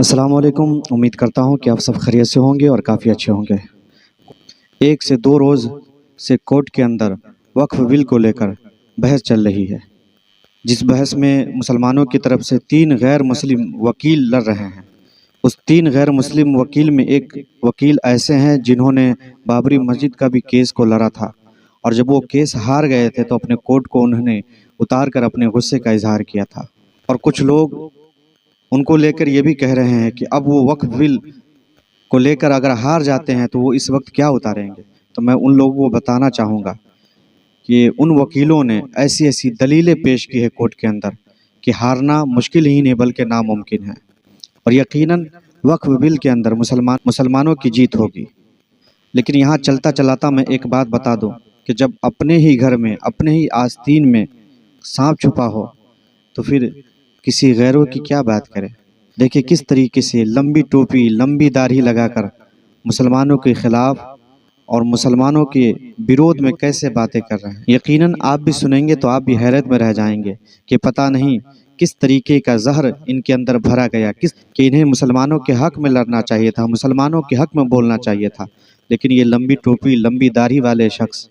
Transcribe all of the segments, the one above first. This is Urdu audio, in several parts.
السلام علیکم، امید کرتا ہوں کہ آپ سب خیریت سے ہوں گے اور کافی اچھے ہوں گے۔ 1 سے 2 روز سے کورٹ کے اندر وقف بل کو لے کر بحث چل رہی ہے، جس بحث میں مسلمانوں کی طرف سے 3 غیر مسلم وکیل لڑ رہے ہیں۔ اس 3 غیر مسلم وکیل میں ایک وکیل ایسے ہیں جنہوں نے بابری مسجد کا بھی کیس کو لڑا تھا، اور جب وہ کیس ہار گئے تھے تو اپنے کورٹ کو انہوں نے اتار کر اپنے غصے کا اظہار کیا تھا۔ اور کچھ لوگ ان کو لے کر یہ بھی کہہ رہے ہیں کہ اب وہ وقف بل کو لے کر اگر ہار جاتے ہیں تو وہ اس وقت کیا اتاریں گے۔ تو میں ان لوگوں کو بتانا چاہوں گا کہ ان وکیلوں نے ایسی ایسی دلیلیں پیش کی ہے کورٹ کے اندر کہ ہارنا مشکل ہی نہیں بلکہ ناممکن ہے، اور یقیناً وقف بل کے اندر مسلمانوں کی جیت ہوگی۔ لیکن یہاں چلتا چلاتا میں ایک بات بتا دوں کہ جب اپنے ہی گھر میں اپنے ہی آستین میں سانپ چھپا ہو تو پھر کسی غیروں کی کیا بات کرے۔ دیکھیں کس طریقے سے لمبی ٹوپی لمبی داڑھی لگا کر مسلمانوں کے خلاف اور مسلمانوں کے بیروت میں کیسے باتیں کر رہے ہیں۔ یقیناً آپ بھی سنیں گے تو آپ بھی حیرت میں رہ جائیں گے کہ پتہ نہیں کس طریقے کا زہر ان کے اندر بھرا گیا، کہ انہیں مسلمانوں کے حق میں لڑنا چاہیے تھا، مسلمانوں کے حق میں بولنا چاہیے تھا، لیکن یہ لمبی ٹوپی لمبی داڑھی والے شخص،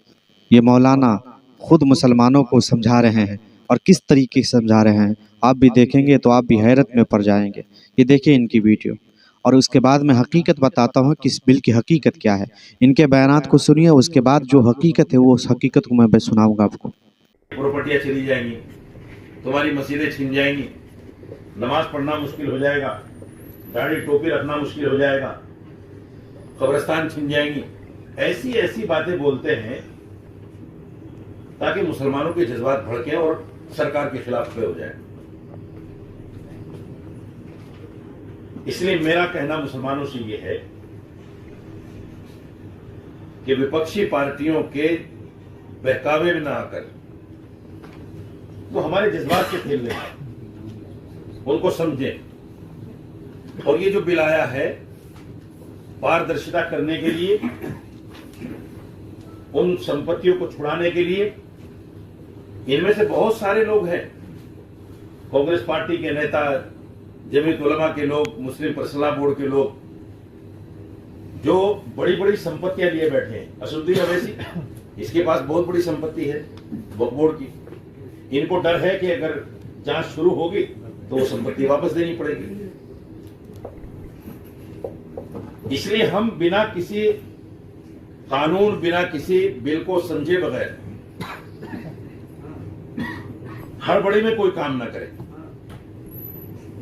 یہ مولانا خود مسلمانوں کو سمجھا رہے ہیں، اور کس طریقے سے سمجھا رہے ہیں آپ بھی دیکھیں گے تو آپ بھی حیرت میں پڑ جائیں گے۔ یہ دیکھیں ان کی ویڈیو، اور اس کے بعد میں حقیقت بتاتا ہوں کہ اس بل کی حقیقت کیا ہے۔ ان کے بیانات کو سنیے، اس کے بعد جو حقیقت ہے وہ اس حقیقت کو میں سناؤں گا آپ کو۔ پراپرٹیاں چلی جائیں گی، تمہاری مسجدیں چھن جائیں گی، نماز پڑھنا مشکل ہو جائے گا، داڑھی ٹوپی رکھنا مشکل ہو جائے گا، قبرستان چھن جائیں گی، ایسی ایسی باتیں بولتے ہیں تاکہ مسلمانوں کے جذبات بھڑکیں اور سرکار کے خلاف کھڑے ہو جائیں۔ اس لیے میرا کہنا مسلمانوں سے یہ ہے کہ وپکشی پارٹیوں کے بہکاوے میں نہ آ کر وہ ہمارے جذبات کے کھیل رہے ہیں، ان کو سمجھیں۔ اور یہ جو بل آیا ہے پاردرشتا کرنے کے لیے، ان سمپتیوں کو چھڑانے کے لیے، ان میں سے بہت سارے لوگ ہیں، کانگریس پارٹی کے نیتا، جمعیت علماء کے لوگ، مسلم پرسنل بورڈ کے لوگ، جو بڑی بڑی سمپتیاں لیے بیٹھے ہیں۔ اسدالدین اویسی، اس کے پاس بہت بڑی سمپتی ہے وقف بورڈ کی، ان کو ڈر ہے کہ اگر جانچ شروع ہوگی تو وہ سمپتی واپس دینی پڑے گی۔ اس لیے ہم بنا کسی قانون، بنا کسی بل کو سمجھے بغیر ہڑبڑی میں کوئی کام نہ کریں،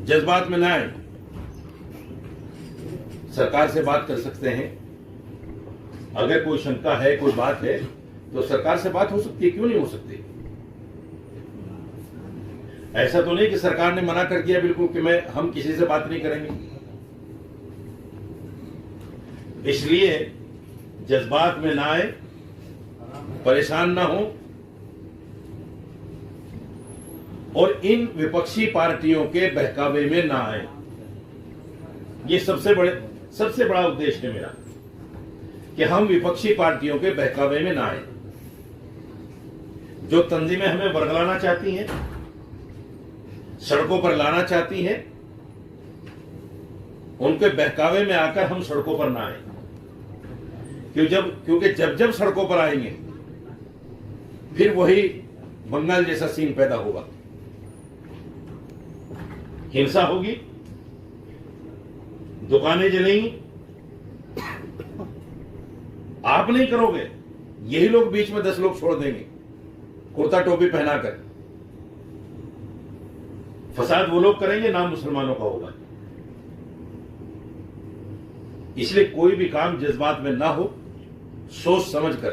جذبات میں نہ آئیں۔ سرکار سے بات کر سکتے ہیں، اگر کوئی شنکا ہے، کوئی بات ہے تو سرکار سے بات ہو سکتی ہے، کیوں نہیں ہو سکتی؟ ایسا تو نہیں کہ سرکار نے منع کر دیا بالکل کہ ہم کسی سے بات نہیں کریں گے۔ اس لیے جذبات میں نہ آئے، پریشان نہ ہوں، اور ان وپکشی پارٹیوں کے بہکاوے میں نہ آئے۔ یہ سب سے بڑا ادیش ہے میرا، کہ ہم وپکشی پارٹیوں کے بہکاوے میں نہ آئے۔ جو تنظیمیں ہمیں ورگلانا چاہتی ہیں، سڑکوں پر لانا چاہتی ہیں، ان کے بہکاوے میں آ کر ہم سڑکوں پر نہ آئیں، کیونکہ جب سڑکوں پر آئیں گے پھر وہی بنگال جیسا سین پیدا ہوگا، ہنسا ہوگی، دکانیں جلیں گی۔ آپ نہیں کرو گے، یہی لوگ بیچ میں 10 لوگ چھوڑ دیں گے کرتا ٹوپی پہنا کر۔ فساد وہ لوگ کریں گے، نام مسلمانوں کا ہوگا۔ اس لیے کوئی بھی کام جذبات میں نہ ہو، سوچ سمجھ کر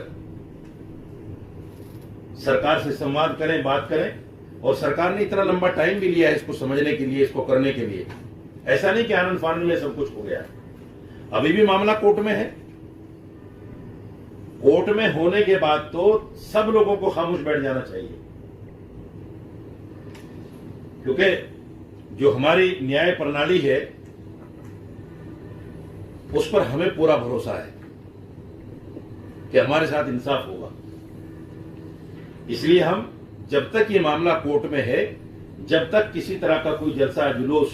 سرکار سے سمواد کریں، بات کریں۔ اور سرکار نے اتنا لمبا ٹائم بھی لیا ہے اس کو سمجھنے کے لیے، اس کو کرنے کے لیے۔ ایسا نہیں کہ آنند فانند میں سب کچھ ہو گیا ہے، ابھی بھی معاملہ کورٹ میں ہے۔ کورٹ میں ہونے کے بعد تو سب لوگوں کو خاموش بیٹھ جانا چاہیے، کیونکہ جو ہماری نیائے پرنالی ہے اس پر ہمیں پورا بھروسہ ہے کہ ہمارے ساتھ انصاف ہوگا۔ اس لیے ہم جب تک یہ معاملہ کورٹ میں ہے، جب تک کسی طرح کا کوئی جلسہ جلوس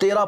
13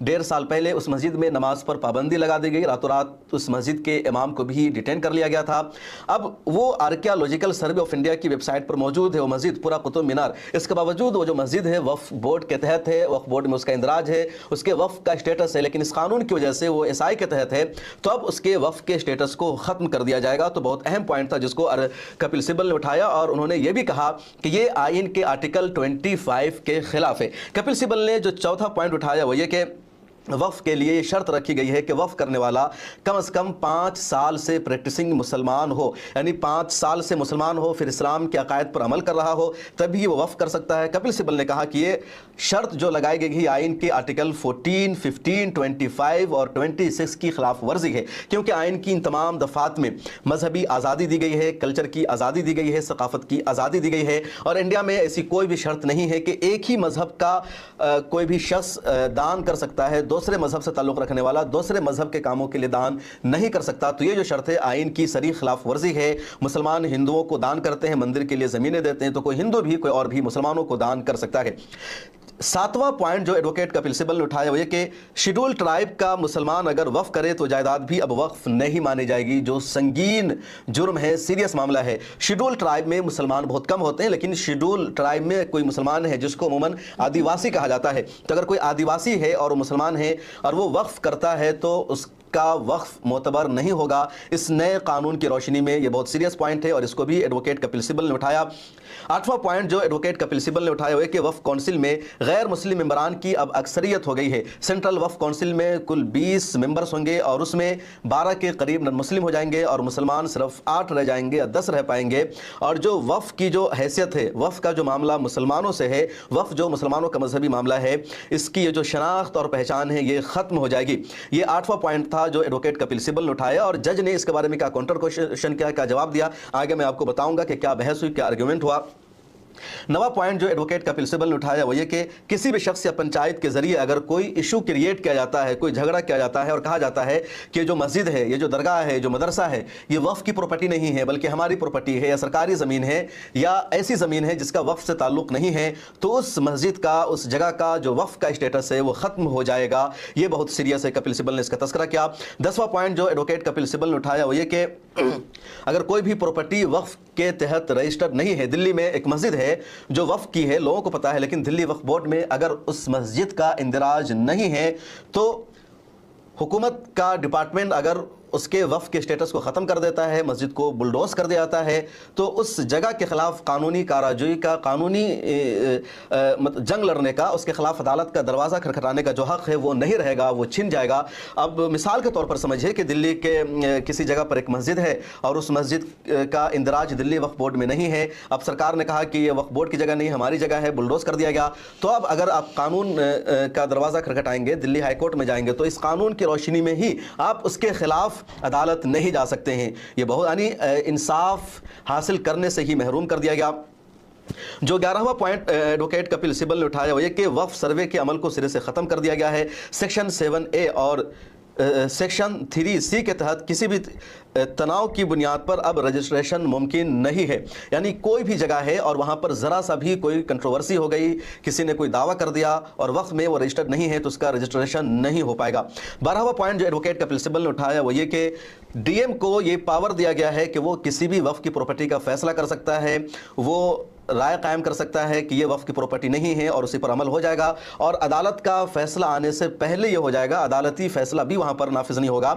1.5 سال پہلے, اس مسجد میں نماز پر پابندی لگا دی گئی, راتوں رات اس مسجد کے امام کو بھی ڈیٹین کر لیا گیا تھا. اب وہ آرکیالوجیکل سروے آف انڈیا کی ویب سائٹ پر موجود ہے وہ مسجد پورا قطب مینار, اس کے باوجود وہ جو مسجد ہے وقف بورڈ کے تحت ہے, وقف بورڈ میں اس کا اندراج ہے, اس کے وقف کا اسٹیٹس ہے, لیکن اس قانون کی وجہ سے وہ SI کے تحت ہے, تو اب اس کے وقف کے اسٹیٹس کو ختم کر دیا جائے گا. تو بہت اہم پوائنٹ تھا جس کو کپل سبل نے اٹھایا, اور انہوں نے یہ بھی کہا کہ یہ آئین کے آرٹیکل 25 کے خلاف ہے. کپل سبل نے جو چوتھا پوائنٹ اٹھایا وہ یہ کہ وقف کے لیے یہ شرط رکھی گئی ہے کہ وقف کرنے والا کم از کم 5 سال سے پریکٹسنگ مسلمان ہو, یعنی 5 سال سے مسلمان ہو, پھر اسلام کے عقائد پر عمل کر رہا ہو, تبھی وہ وقف کر سکتا ہے. کپل سبل نے کہا کہ یہ شرط جو لگائی گئی ہے آئین کے آرٹیکل 14, 15, 25 اور 26 کی خلاف ورزی ہے, کیونکہ آئین کی ان تمام دفعات میں مذہبی آزادی دی گئی ہے, کلچر کی آزادی دی گئی ہے, ثقافت کی آزادی دی گئی ہے, اور انڈیا میں ایسی کوئی بھی شرط نہیں ہے کہ ایک ہی مذہب کا کوئی بھی شخص دان کر سکتا ہے, دوسرے مذہب سے تعلق رکھنے والا دوسرے مذہب کے کاموں کے لیے دان نہیں کر سکتا. تو یہ جو شرط ہے آئین کی صریح خلاف ورزی ہے. مسلمان ہندوؤں کو دان کرتے ہیں, مندر کے لیے زمینیں دیتے ہیں, تو کوئی ہندو بھی کوئی اور بھی مسلمانوں کو دان کر سکتا ہے. 7واں پوائنٹ جو ایڈوکیٹ کپل سبل نے اٹھایا وہ یہ کہ شیڈول ٹرائب کا مسلمان اگر وقف کرے تو جائیداد بھی اب وقف نہیں مانی جائے گی, جو سنگین جرم ہے, سیریس معاملہ ہے. شیڈول ٹرائب میں مسلمان بہت کم ہوتے ہیں, لیکن شیڈول ٹرائب میں کوئی مسلمان ہے جس کو عموماً آدیواسی کہا جاتا ہے, تو اگر کوئی آدیواسی ہے اور وہ مسلمان ہے اور وہ وقف کرتا ہے تو اس کا وقف معتبر نہیں ہوگا. اس نئے قانون کی روشنی میں یہ بہت سیریس پوائنٹ ہے اور اس کو بھی ایڈوکیٹ کپل سبل نے اٹھایا. 8واں پوائنٹ جو ایڈوکیٹ کپل سبل نے اٹھایا ہے کہ وقف کونسل میں غیر مسلم ممبران کی اب اکثریت ہو گئی ہے. سینٹرل وقف کونسل میں کل 20 ممبرز ہوں گے اور اس میں 12 کے قریب نان مسلم ہو جائیں گے اور مسلمان صرف 8 رہ جائیں گے یا 10 رہ پائیں گے. اور جو وقف کی جو حیثیت ہے, وقف کا جو معاملہ مسلمانوں سے ہے, وقف جو مسلمانوں کا مذہبی معاملہ ہے, اس کی یہ جو شناخت اور پہچان ہے یہ ختم ہو جائے گی. یہ 8واں پوائنٹ تھا جو ایڈوکیٹ کپل سبل نے اٹھایا, اور جج نے اس کے بارے میں کیا کاؤنٹر کوشچن کیا, کیا جواب دیا, آگے میں آپ کو بتاؤں گا کہ کیا بحث ہوئی, کیا آرگیومنٹ ہوا. 9واں پوائنٹ جو ایڈوکیٹ کپل سبل نے اٹھایا وہ یہ کہ کسی بھی شخص یا پنچایت کے ذریعے اگر کوئی ایشو کریٹ کیا جاتا ہے, کوئی جھگڑا کیا جاتا ہے اور کہا جاتا ہے کہ جو مسجد ہے, یہ جو درگاہ ہے, جو مدرسہ ہے, یہ وقف کی پراپرٹی نہیں ہے بلکہ ہماری پراپرٹی ہے, یا سرکاری زمین ہے, یا ایسی زمین ہے جس کا وقف سے تعلق نہیں ہے, تو اس مسجد کا, اس جگہ کا جو وقف کا اسٹیٹس ہے وہ ختم ہو جائے گا. یہ بہت سیریس ہے, کپل سبل نے اس کا تذکرہ کیا. 10واں پوائنٹ جو ایڈوکیٹ کپل سبل نے اٹھایا وہ یہ کہ اگر کوئی بھی پراپرٹی وقف کے تحت رجسٹرڈ نہیں ہے, دلی میں ایک مسجد ہے جو وقف کی ہے, لوگوں کو پتا ہے, لیکن دلی وقف بورڈ میں اگر اس مسجد کا اندراج نہیں ہے تو حکومت کا ڈپارٹمنٹ اگر اس کے وقف کے اسٹیٹس کو ختم کر دیتا ہے, مسجد کو بلڈوز کر دیا جاتا ہے, تو اس جگہ کے خلاف قانونی کارروائی کا, قانونی جنگ لڑنے کا, اس کے خلاف عدالت کا دروازہ کھٹکھٹانے کا جو حق ہے وہ نہیں رہے گا, وہ چھن جائے گا. اب مثال کے طور پر سمجھے کہ دلی کے کسی جگہ پر ایک مسجد ہے اور اس مسجد کا اندراج دلی وقف بورڈ میں نہیں ہے. اب سرکار نے کہا کہ یہ وقف بورڈ کی جگہ نہیں, ہماری جگہ ہے, بلڈوز کر دیا گیا. تو اب اگر آپ قانون کا دروازہ کھٹکھٹائیں گے, دلی ہائی کورٹ میں جائیں گے, تو اس قانون کی روشنی میں ہی آپ اس کے خلاف عدالت نہیں جا سکتے ہیں. یہ بہت یعنی انصاف حاصل کرنے سے ہی محروم کر دیا گیا. جو 11واں پوائنٹ ایڈوکیٹ کپل سبل نے اٹھایا وہ یہ کہ وقف سروے کے عمل کو سرے سے ختم کر دیا گیا ہے. سیکشن 7A اور سیکشن 3C کے تحت کسی بھی تناؤ کی بنیاد پر اب رجسٹریشن ممکن نہیں ہے. یعنی کوئی بھی جگہ ہے اور وہاں پر ذرا سا بھی کوئی کنٹروورسی ہو گئی, کسی نے کوئی دعویٰ کر دیا اور وقت میں وہ رجسٹرڈ نہیں ہے, تو اس کا رجسٹریشن نہیں ہو پائے گا. 12واں پوائنٹ جو ایڈوکیٹ کپل سبل نے اٹھایا وہ یہ کہ ڈی ایم کو یہ پاور دیا گیا ہے کہ وہ کسی بھی وقف کی پراپرٹی کا فیصلہ کر سکتا ہے, وہ رائے قائم کر سکتا ہے کہ یہ وقف کی پراپرٹی نہیں ہے اور اسی پر عمل ہو جائے گا, اور عدالت کا فیصلہ آنے سے پہلے یہ ہو جائے گا, عدالتی فیصلہ بھی وہاں پر نافذ نہیں ہوگا,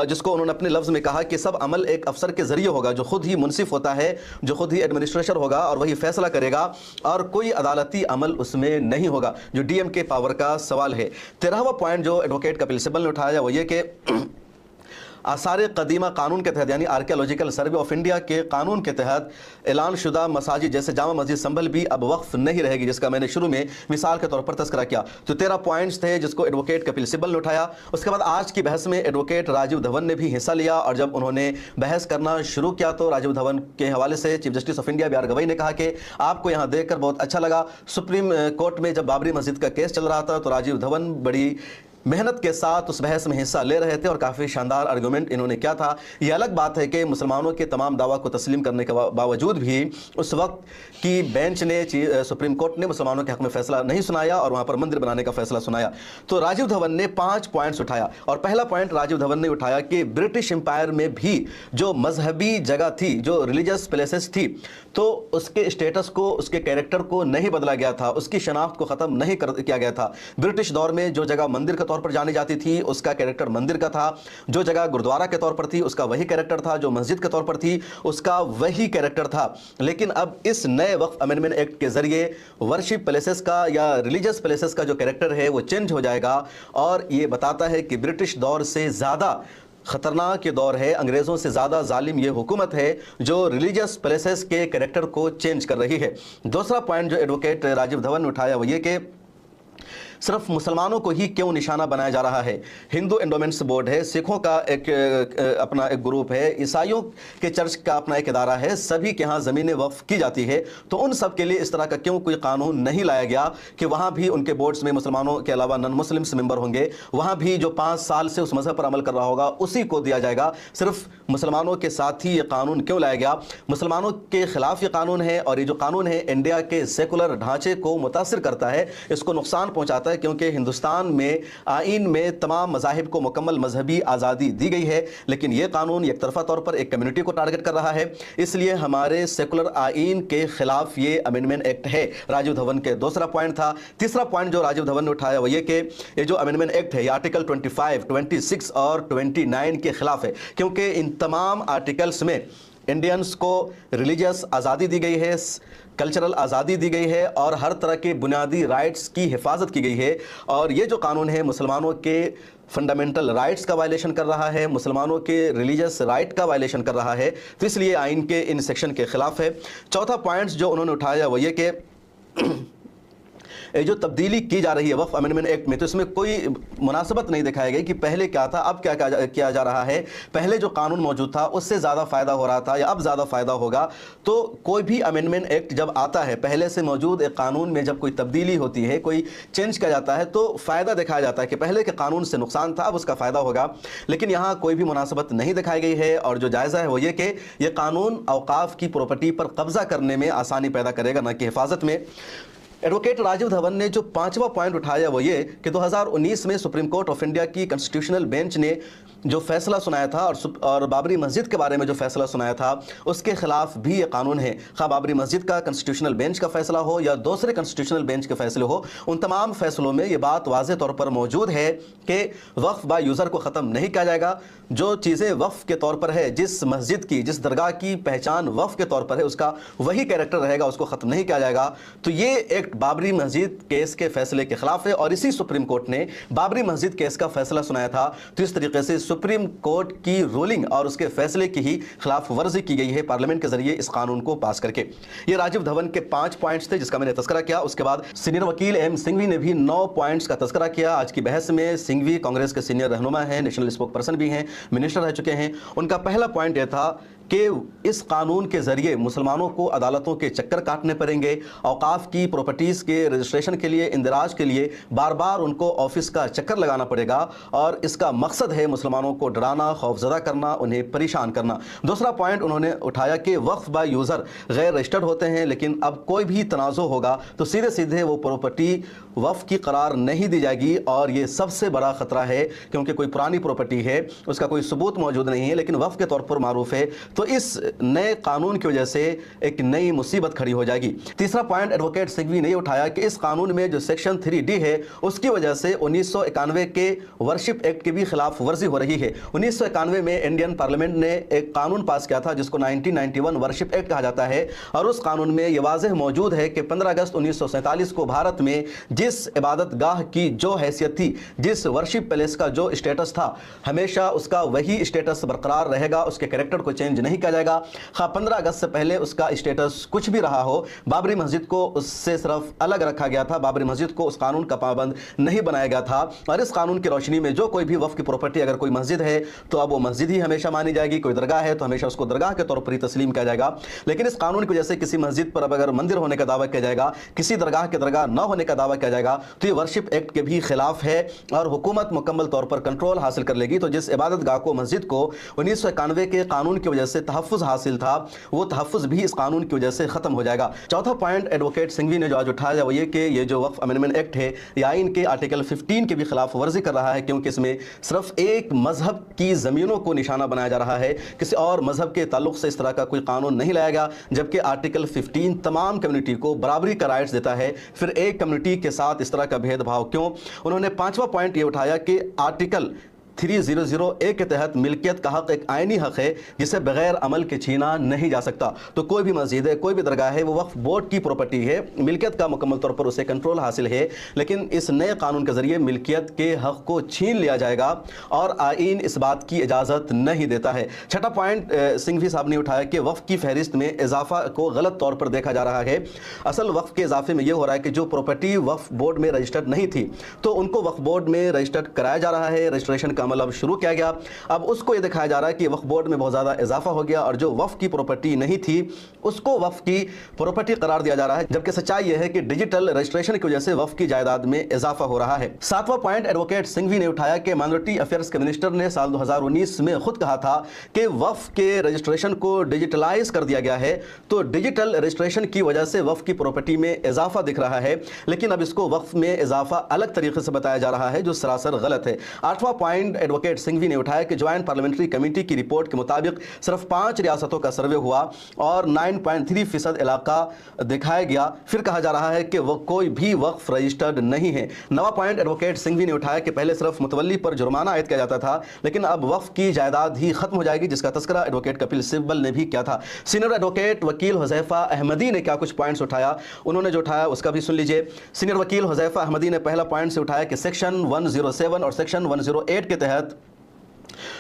جس کو انہوں نے اپنے لفظ میں کہا کہ سب عمل ایک افسر کے ذریعے ہوگا جو خود ہی منصف ہوتا ہے, جو خود ہی ایڈمنسٹریشن ہوگا اور وہی فیصلہ کرے گا, اور کوئی عدالتی عمل اس میں نہیں ہوگا, جو ڈی ایم کے پاور کا سوال ہے. 13واں پوائنٹ جو ایڈوکیٹ کپل سبل نے اٹھایا وہ یہ کہ آثار قدیمہ قانون کے تحت, یعنی آرکیالوجیکل سروے آف انڈیا کے قانون کے تحت اعلان شدہ مساجد جیسے جامع مسجد سنبھل بھی اب وقف نہیں رہے گی, جس کا میں نے شروع میں مثال کے طور پر تذکرہ کیا. تو 13 پوائنٹس تھے جس کو ایڈوکیٹ کپل سبل نے اٹھایا. اس کے بعد آج کی بحث میں ایڈوکیٹ راجیو دھون نے بھی حصہ لیا, اور جب انہوں نے بحث کرنا شروع کیا تو راجیو دھون کے حوالے سے chief justice of India BR گوئی نے کہا کہ آپ کو یہاں دیکھ کر بہت اچھا لگا. سپریم کورٹ میں جب بابری مسجد کا کیس چل رہا تھا تو راجیو دھون بڑی محنت کے ساتھ اس بحث میں حصہ لے رہے تھے اور کافی شاندار آرگومنٹ انہوں نے کیا تھا۔ یہ الگ بات ہے کہ مسلمانوں کے تمام دعویٰ کو تسلیم کرنے کے باوجود بھی اس وقت کی بینچ نے سپریم کورٹ نے مسلمانوں کے حق میں فیصلہ نہیں سنایا اور وہاں پر مندر بنانے کا فیصلہ سنایا۔ تو راجیو دھون نے 5 پوائنٹس اٹھایا، اور پہلا پوائنٹ راجیو دھون نے اٹھایا کہ برٹش امپائر میں بھی جو مذہبی جگہ تھی، جو ریلیجس پلیسز تھی، تو اس کے اسٹیٹس کو، اس کے کیریکٹر کو نہیں بدلا گیا تھا، اس کی شناخت کو ختم نہیں کیا گیا تھا۔ برٹش دور میں جو جگہ مندر کے طور پر جانی جاتی تھی اس کا کیریکٹر مندر کا تھا، جو جگہ گردوارہ کے طور پر تھی اس کا وہی کیریکٹر تھا، جو مسجد کے طور پر تھی اس کا وہی کیریکٹر تھا۔ لیکن اب اس نئے وقف امینڈمنٹ ایکٹ کے ذریعے ورشپ پلیسز کا یا ریلیجس پلیسز کا جو کیریکٹر ہے وہ چینج ہو جائے گا، اور یہ بتاتا ہے کہ برٹش دور سے زیادہ خطرناک یہ دور ہے، انگریزوں سے زیادہ ظالم یہ حکومت ہے جو ریلیجس پلیسز کے کیریکٹر کو چینج کر رہی ہے۔ دوسرا پوائنٹ جو ایڈوکیٹ راجیو دھون نے اٹھایا وہ یہ کہ صرف مسلمانوں کو ہی کیوں نشانہ بنایا جا رہا ہے۔ ہندو انڈومنٹس بورڈ ہے، سکھوں کا اپنا ایک گروپ ہے، عیسائیوں کے چرچ کا اپنا ایک ادارہ ہے، سبھی کے ہاں زمینیں وقف کی جاتی ہے، تو ان سب کے لیے اس طرح کا کیوں کوئی قانون نہیں لایا گیا کہ وہاں بھی ان کے بورڈز میں مسلمانوں کے علاوہ نان مسلمس ممبر ہوں گے، وہاں بھی جو 5 سال سے اس مذہب پر عمل کر رہا ہوگا اسی کو دیا جائے گا، صرف مسلمانوں کے ساتھ ہی یہ قانون کیوں لایا گیا؟ مسلمانوں کے خلاف یہ قانون ہے، اور یہ جو قانون ہے انڈیا کے سیکولر ڈھانچے کو متاثر کرتا ہے، اس کو نقصان پہنچاتا ہے، کیونکہ ہندوستان میں آئین میں تمام مذاہب کو مکمل مذہبی آزادی دی گئی ہے، لیکن یہ قانون یک طرفہ طور پر ایک کمیونٹی کو ٹارگٹ کر رہا ہے، اس لیے ہمارے سیکولر آئین کے خلاف یہ امینڈمنٹ ایکٹ ہے۔ راجیو دھون کے دوسرا پوائنٹ تھا۔ تیسرا پوائنٹ جو راجیو دھون نے اٹھایا وہ یہ کہ یہ جو امینڈمنٹ ایکٹ ہے یہ آرٹیکل 25, 26 اور 29 کے خلاف ہے، کیونکہ ان تمام آرٹیکلز میں انڈینز کو ریلیجیس آزادی دی گئی ہے، کلچرل آزادی دی گئی ہے، اور ہر طرح کے بنیادی رائٹس کی حفاظت کی گئی ہے، اور یہ جو قانون ہے مسلمانوں کے فنڈامنٹل رائٹس کا وائلیشن کر رہا ہے، مسلمانوں کے ریلیجس رائٹ کا وائلیشن کر رہا ہے، تو اس لیے آئین کے ان سیکشن کے خلاف ہے۔ چوتھا پوائنٹس جو انہوں نے اٹھایا وہ یہ کہ جو تبدیلی کی جا رہی ہے وقف امینڈمنٹ ایکٹ میں، تو اس میں کوئی مناسبت نہیں دکھائی گئی کہ پہلے کیا تھا، اب کیا کیا جا رہا ہے، پہلے جو قانون موجود تھا اس سے زیادہ فائدہ ہو رہا تھا یا اب زیادہ فائدہ ہوگا۔ تو کوئی بھی امینڈمنٹ ایکٹ جب آتا ہے، پہلے سے موجود ایک قانون میں جب کوئی تبدیلی ہوتی ہے، کوئی چینج کیا جاتا ہے، تو فائدہ دکھایا جاتا ہے کہ پہلے کے قانون سے نقصان تھا، اب اس کا فائدہ ہوگا، لیکن یہاں کوئی بھی مناسبت نہیں دکھائی گئی ہے، اور جو جائزہ ہے وہ یہ کہ یہ قانون اوقاف کی پراپرٹی پر قبضہ کرنے میں آسانی پیدا کرے گا، نہ کہ حفاظت میں۔ ایڈوکیٹ راجیو دھون نے جو 5واں پوائنٹ اٹھایا وہ یہ کہ 2019 میں سپریم کورٹ آف انڈیا کی کنسٹیٹیوشنل بینچ نے جو فیصلہ سنایا تھا اور بابری مسجد کے بارے میں جو فیصلہ سنایا تھا اس کے خلاف بھی یہ قانون ہے، خواہ بابری مسجد کا کنسٹیٹیوشنل بینچ کا فیصلہ ہو یا دوسرے کنسٹیٹیوشنل بینچ کے فیصلے ہو، ان تمام فیصلوں میں یہ بات واضح طور پر موجود ہے کہ وقف با یوزر کو ختم نہیں کیا جائے گا۔ جو چیزیں وقف کے طور پر ہے، جس مسجد کی، جس درگاہ کی پہچان وقف کے طور پر ہے، اس کا وہی کیریکٹر رہے گا، اس کو ختم نہیں کیا جائے گا۔ تو یہ ایک بابری مسجد کیس کے فیصلے کے خلاف ہے، اور اسی سپریم کورٹ نے بابری مسجد کیس کا فیصلہ سنایا تھا، تو اس طریقے سے سپریم کورٹ کی رولنگ اور اس کے فیصلے کی ہی خلاف ورزی کی گئی ہے پارلیمنٹ کے ذریعے اس قانون کو پاس کر کے۔ یہ راجیو دھون کے 5 پوائنٹس تھے جس کا میں نے تذکرہ کیا۔ اس کے بعد سینئر وکیل ایم سنگھوی نے بھی 9 پوائنٹس کا تذکرہ کیا۔ آج کی بحث میں سنگھوی کانگریس کے سینئر رہنما ہیں، نیشنل اسپوک پرسن بھی ہیں، منسٹر رہ چکے ہیں۔ ان کا پہلا پوائنٹ یہ تھا کہ اس قانون کے ذریعے مسلمانوں کو عدالتوں کے چکر کاٹنے پڑیں گے، اوقاف کی پراپرٹیز کے رجسٹریشن کے لیے، اندراج کے لیے بار بار ان کو آفس کا چکر لگانا پڑے گا، اور اس کا مقصد ہے مسلمانوں کو ڈرانا، خوفزدہ کرنا، انہیں پریشان کرنا۔ دوسرا پوائنٹ انہوں نے اٹھایا کہ وقف با یوزر غیر رجسٹرڈ ہوتے ہیں، لیکن اب کوئی بھی تنازع ہوگا تو سیدھے سیدھے وہ پراپرٹی وقف کی قرار نہیں دی جائے گی، اور یہ سب سے بڑا خطرہ ہے کیونکہ کوئی پرانی پراپرٹی ہے، اس کا کوئی ثبوت موجود نہیں ہے لیکن وقف کے طور پر معروف ہے، تو اس نئے قانون کی وجہ سے ایک نئی مصیبت کھڑی ہو جائے گی۔ تیسرا پوائنٹ ایڈوکیٹ سنگھوی نے اٹھایا کہ اس قانون میں جو سیکشن 3D ہے اس کی وجہ سے 1991 کے ورشپ ایکٹ کی بھی خلاف ورزی ہو رہی ہے۔ 1991 میں انڈین پارلیمنٹ نے ایک قانون پاس کیا تھا جس کو 1991 ورشپ ایکٹ کہا جاتا ہے، اور اس قانون میں یہ واضح موجود ہے کہ 15 اگست 1947 کو بھارت میں جس عبادت گاہ کی جو حیثیت تھی، جس ورشپ پیلیس کا جو اسٹیٹس تھا، ہمیشہ اس کا وہی اسٹیٹس برقرار رہے گا، اس کے کریکٹر کو چینج نہیں نہیں کیا جائے گا. 15 اگست سے پہلے اس کا اسٹیٹس کچھ بھی رہا ہو, بابری مسجد کو اس سے صرف الگ رکھا گیا تھا, بابری مسجد کو اس قانون کا پابند نہیں بنایا گیا تھا, اور اس قانون کی روشنی میں جو کوئی بھی وقف کی پراپرٹی, اگر کوئی مسجد ہے تو اب وہ مسجد ہی ہمیشہ مانی جائے گی, کوئی درگاہ ہے تو ہمیشہ اس کو درگاہ کے طور پر ہی تسلیم کیا جائے گا. لیکن اس قانون کی وجہ سے کسی مسجد پر اب اگر مندر ہونے کا دعویٰ کیا جائے گا, کسی درگاہ کے درگاہ نہ ہونے کا دعویٰ کیا جائے گا, تو یہ ورشپ ایکٹ کے بھی خلاف ہے اور حکومت مکمل طور پر کنٹرول حاصل کر لے گی. تو جس عبادت گاہ کو, مسجد کو 1991 کے قانون کی وجہ سے تحفظ حاصل تھا, وہ تحفظ بھی اس قانون کی وجہ سے ختم ہو جائے گا. چوتھا پوائنٹ ایڈوکیٹ سنگھوی نے جو آج اٹھایا وہ یہ کہ یہ جو وقف امینڈمنٹ ایکٹ ہے یہ آئین کے آرٹیکل 15 کے بھی خلاف ورزی کر رہا ہے, کیونکہ اس میں صرف ایک مذہب کی زمینوں کو نشانہ بنایا جا رہا ہے, کسی اور مذہب کے تعلق سے اس طرح کا کوئی قانون نہیں لایا گیا, جبکہ آرٹیکل 15 تمام کمیونٹی کو برابری کا رائٹس دیتا ہے. پھر ایک کمیونٹی کے ساتھ اس طرح کا بھید بھاؤ کیوں؟ انہوں نے پانچواں پوائنٹ یہ اٹھایا کہ آرٹیکل 300A کے تحت ملکیت کا حق ایک آئینی حق ہے جسے بغیر عمل کے چھینا نہیں جا سکتا. تو کوئی بھی مسجد ہے, کوئی بھی درگاہ ہے, وہ وقف بورڈ کی پراپرٹی ہے, ملکیت کا مکمل طور پر اسے کنٹرول حاصل ہے, لیکن اس نئے قانون کے ذریعے ملکیت کے حق کو چھین لیا جائے گا اور آئین اس بات کی اجازت نہیں دیتا ہے. چھٹا پوائنٹ سنگھوی صاحب نے اٹھایا کہ وقف کی فہرست میں اضافہ کو غلط طور پر دیکھا جا رہا ہے. اصل وقف کے اضافے میں یہ ہو رہا ہے کہ جو پراپرٹی وقف بورڈ میں رجسٹرڈ نہیں تھی تو ان کو وقف بورڈ میں رجسٹرڈ کرایا جا رہا ہے, رجسٹریشن کا عمل اب شروع کیا گیا. اب اس کو یہ دکھایا جا رہا ہے کہ وقف بورڈ میں بہت زیادہ اضافہ ہو گیا اور جو وقف کی پراپرٹی نہیں تھی اس کو وقف کی پراپرٹی قرار دیا جا رہا ہے, جبکہ سچائی یہ ہے کہ ڈیجیٹل رجسٹریشن کی وجہ سے وقف کی جائیداد میں اضافہ ہو رہا ہے. ساتواں پوائنٹ ایڈوکیٹ سنگھوی نے اٹھایا کہ مائنورٹی افیئرز کے منسٹر نے سال 2019 میں خود کہا تھا کہ وقف کے رجسٹریشن کو ڈیجیٹلائز کر دیا گیا ہے, تو ڈیجیٹل رجسٹریشن کی وجہ سے وقف کی پراپرٹی میں اضافہ دکھ رہا ہے, لیکن اب اس کو وقف میں اضافہ الگ طریقے سے بتایا جا رہا ہے جو سراسر غلط ہے. آٹھواں پوائنٹ ایڈوکیٹ سنگھوی نے اٹھایا کہ جوائنٹ پارلیمنٹری کمیٹی کی رپورٹ کے مطابق صرف 5 ریاستوں کا سروے ہوا اور 9.3% علاقہ دکھایا گیا, پھر کہا جا رہا ہے کہ وہ کوئی بھی وقف رجسٹرڈ نہیں ہے. نواں پوائنٹ ایڈوکیٹ سنگھوی نے اٹھایا کہ پہلے صرف متولی پر جرمانہ عائد کیا جاتا تھا, لیکن اب وقف کی جائیداد ہی ختم ہو جائے گی, جس کا تذکرہ ایڈوکیٹ کپل سبل نے بھی کیا تھا. سینئر ایڈوکیٹ وکیل حذیفہ احمدی نے کیا کچھ پوائنٹس اٹھایا, انہوں نے جو اٹھایا اس کا بھی سن لیجئے. سینئر وکیل حذیفہ احمدی نے پہلا پوائنٹ سے اٹھایا کہ سیکشن 107 اور سیکشن 108 کے تحت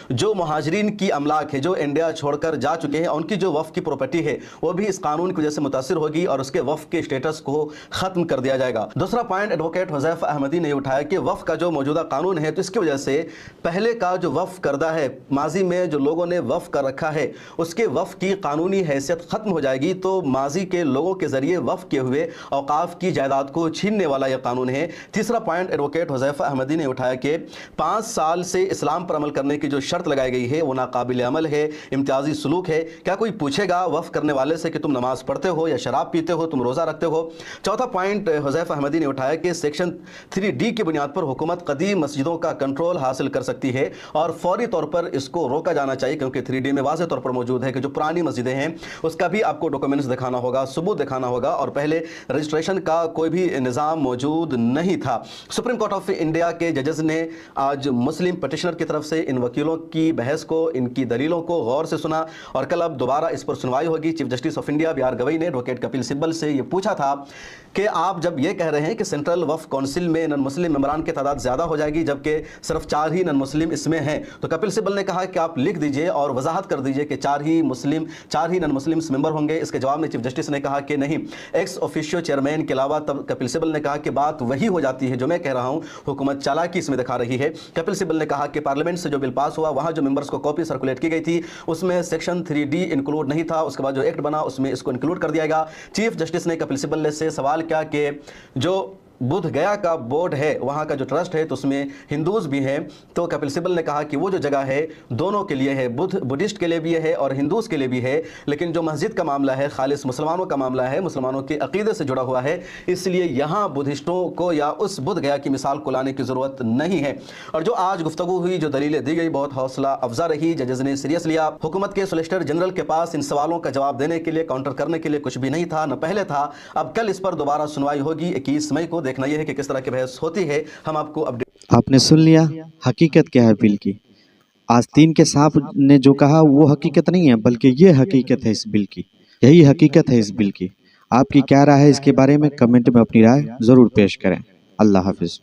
جو مہاجرین کی املاک ہے جو انڈیا چھوڑ کر جا چکے ہیں ان کی جو وقف کی پراپرٹی ہے وہ بھی اس قانون کی وجہ سے متاثر ہوگی اور اس کے وقف کے اسٹیٹس کو ختم کر دیا جائے گا. دوسرا پوائنٹ ایڈوکیٹ حذیفہ احمدی نے اٹھایا کہ وقف کا جو موجودہ قانون ہے تو اس کی وجہ سے پہلے کا جو وقف کردہ ہے, ماضی میں جو لوگوں نے وقف کر رکھا ہے اس کے وقف کی قانونی حیثیت ختم ہو جائے گی, تو ماضی کے لوگوں کے ذریعے وقف کیے ہوئے اوقاف کی جائیداد کو چھیننے والا یہ قانون ہے. تیسرا پوائنٹ ایڈوکیٹ حذیفہ احمدی نے اٹھایا کہ 5 سال سے اسلام پر عمل کرنے کی جو شرط لگائی گئی ہے وہ ناقابل عمل ہے, امتیازی سلوک ہے. کیا کوئی پوچھے گا وقف کرنے والے سے کہ تم نماز پڑھتے ہو یا شراب پیتے ہو, تم روزہ رکھتے ہو؟ چوتھا پوائنٹ حذیفہ احمدی نے اٹھایا کہ سیکشن 3D کی بنیاد پر حکومت قدیم مسجدوں کا کنٹرول حاصل کر سکتی ہے اور فوری طور پر اس کو روکا جانا چاہیے, کیونکہ 3D میں واضح طور پر موجود ہے کہ جو پرانی مسجدیں ہیں اس کا بھی آپ کو ڈاکومنٹس دکھانا ہوگا, ثبوت دکھانا ہوگا, اور پہلے رجسٹریشن کا کوئی بھی نظام موجود نہیں تھا. سپریم کورٹ آف انڈیا کے ججز نے آج مسلم پٹیشنر کی طرف سے ان وکیلوں کی بحث کو, ان کی دلیلوں کو غور سے سنا اور کل اب دوبارہ اس پر سنوائی ہوگی. Chief justice of India B R Gavai نے ایڈوکیٹ کپل سبل سے یہ پوچھا تھا کہ آپ جب یہ کہہ رہے ہیں کہ سینٹرل وقف کونسل میں نن مسلم ممبران کی تعداد زیادہ ہو جائے گی جبکہ صرف 4 ہی نن مسلم اس میں ہیں, تو کپل سبل نے کہا کہ آپ لکھ دیجئے اور وضاحت کر دیجئے کہ 4 ہی نن مسلم ممبر ہوں گے. اس کے جواب میں چیف جسٹس نے کہا کہ نہیں, ایکس آفیشیو چیئرمین کے علاوہ. تب کپل سبل نے کہا کہ بات وہی ہو جاتی ہے جو میں کہہ رہا ہوں, حکومت چالاکی اس میں دکھا رہی ہے. کپل سبل نے کہا کہ پارلیمنٹ سے جو بل پاس ہوا وہاں جو ممبرز کو کاپی سرکولیٹ کی گئی تھی اس میں سیکشن 3D انکلوڈ نہیں تھا, اس کے بعد جو ایکٹ بنا اس میں اس کو انکلوڈ کر دیا گا. چیف جسٹس نے کپل سبل سے سوال کیا کہ جو بدھ گیا کا بورڈ ہے وہاں کا جو ٹرسٹ ہے تو اس میں ہندوز بھی ہیں, تو کپل سبل نے کہا کہ وہ جو جگہ ہے دونوں کے لیے ہے, بدھسٹ کے لیے بھی ہے اور ہندوز کے لیے بھی ہے, لیکن جو مسجد کا معاملہ ہے خالص مسلمانوں کا معاملہ ہے, مسلمانوں کے عقیدے سے جڑا ہوا ہے, اس لیے یہاں بدھسٹوں کو یا اس بدھ گیا کی مثال کو لانے کی ضرورت نہیں ہے. اور جو آج گفتگو ہوئی, جو دلیلیں دی گئی, بہت حوصلہ افزا رہی, ججز نے سیریس لیا. حکومت کے سولیسٹر جنرل کے پاس ان سوالوں کا جواب دینے کے لیے, کاؤنٹر کرنے کے لیے کچھ بھی نہیں تھا, نہ پہلے تھا. اب کل اس پر دوبارہ سنوائی ہوگی 21 مئی کو. دیکھنا یہ ہے کہ کس طرح کی بحث ہوتی ہے, ہم آپ کو اپڈیٹ. آپ نے سن لیا حقیقت کیا ہے بل کی. آستین کے سانپ نے جو کہا وہ حقیقت نہیں ہے بلکہ یہ حقیقت ہے اس بل کی, یہی حقیقت ہے اس بل کی. آپ کی کیا رائے ہے اس کے بارے میں؟ کمنٹ میں اپنی رائے ضرور پیش کریں. اللہ حافظ.